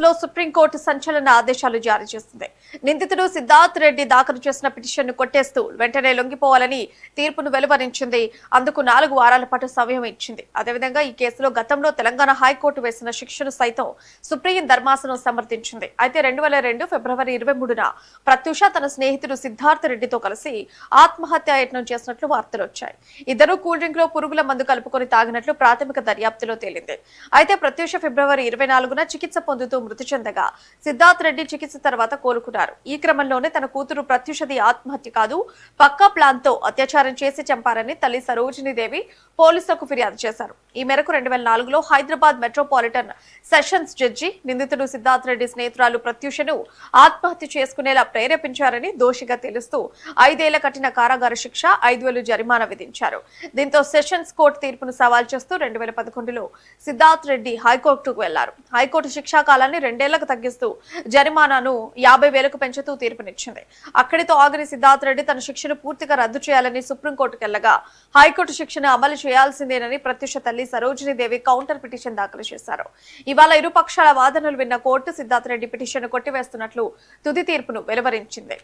లో సుప్రీంకోర్టు సంచలన ఆదేశాలు జారీ చేసింది. నిందితుడు సిద్ధార్థ్ రెడ్డి దాఖలు చేసిన పిటిషన్ను కొట్టేస్తూ వెంటనే లొంగిపోవాలని తీర్పును వెలువరించింది. అందుకు 4 వారాల పాటు సమయం ఇచ్చింది. అదేవిధంగా ఈ కేసులో గతంలో తెలంగాణ హైకోర్టు వేసిన శిక్షను సైతం సుప్రీం ధర్మాసనం సమర్థించింది. అయితే 2002 ఫిబ్రవరి 23న ప్రత్యూష తన స్నేహితుడు సిద్ధార్థ్ రెడ్డితో కలిసి ఆత్మహత్యా యత్నం చేసినట్లు వార్తలు వచ్చాయి. ఇద్దరు కూల్ డ్రింక్ లో పురుగుల మందు కలుపుకొని తాగినట్లు ప్రాథమిక దర్యాప్తులో తేలింది. అయితే ప్రత్యూష ఫిబ్రవరి 24న చికిత్స పొందుతూ మృతి చెందగా సిద్ధార్థ్ రెడ్డి చికిత్స తర్వాత కోలుకున్నారు. ఈ క్రమంలోనే తన కూతురు ప్రత్యూషది ఆత్మహత్య కాదు, పక్కా ప్లాన్ తో అత్యాచారం చేసి చంపారని తల్లి సరోజినీదేవి పోలీసులకు ఫిర్యాదు చేశారు. ఈ మేరకు 2004లో హైదరాబాద్ మెట్రోపాలిటన్ సెషన్స్ జడ్జి నిందితుడు సిద్ధార్థ్ రెడ్డి స్నేహితురాలు ప్రత్యూషను ఆత్మహత్య చేసుకునేలా ప్రేరేపించారని దోషిగా తెలుస్తూ 5 ఏళ్ల కఠిన కారాగార శిక్ష, 5,000 జరిమానా విధించారు. దీంతో సెషన్స్ కోర్టు తీర్పును సవాల్ చేస్తూ 2011లో సిద్ధార్థ్ రెడ్డి హైకోర్టుకు వెళ్లారు. హైకోర్టు శిక్షా కాలాన్ని 2 ఏళ్లకు తగ్గిస్తూ జరిమానాను 50,000కు పెంచుతూ తీర్పునిచ్చింది. అక్కడితో ఆగని సిద్ధార్థ్ రెడ్డి తన శిక్షను పూర్తిగా రద్దు చేయాలని సుప్రీంకోర్టుకు వెళ్లగా హైకోర్టు శిక్షను అమలు చేయాల్సిందేనని ప్రత్యూష తల్లి సరోజినీదేవి కౌంటర్ పిటిషన్ దాఖలు చేశారు. ఇవాళ ఇరు పక్షాల వాదనలు విన్న కోర్టు సిద్ధార్థ్ రెడ్డి పిటిషన్ కొట్టివేస్తున్నట్లు తుది తీర్పును వెలువరించింది.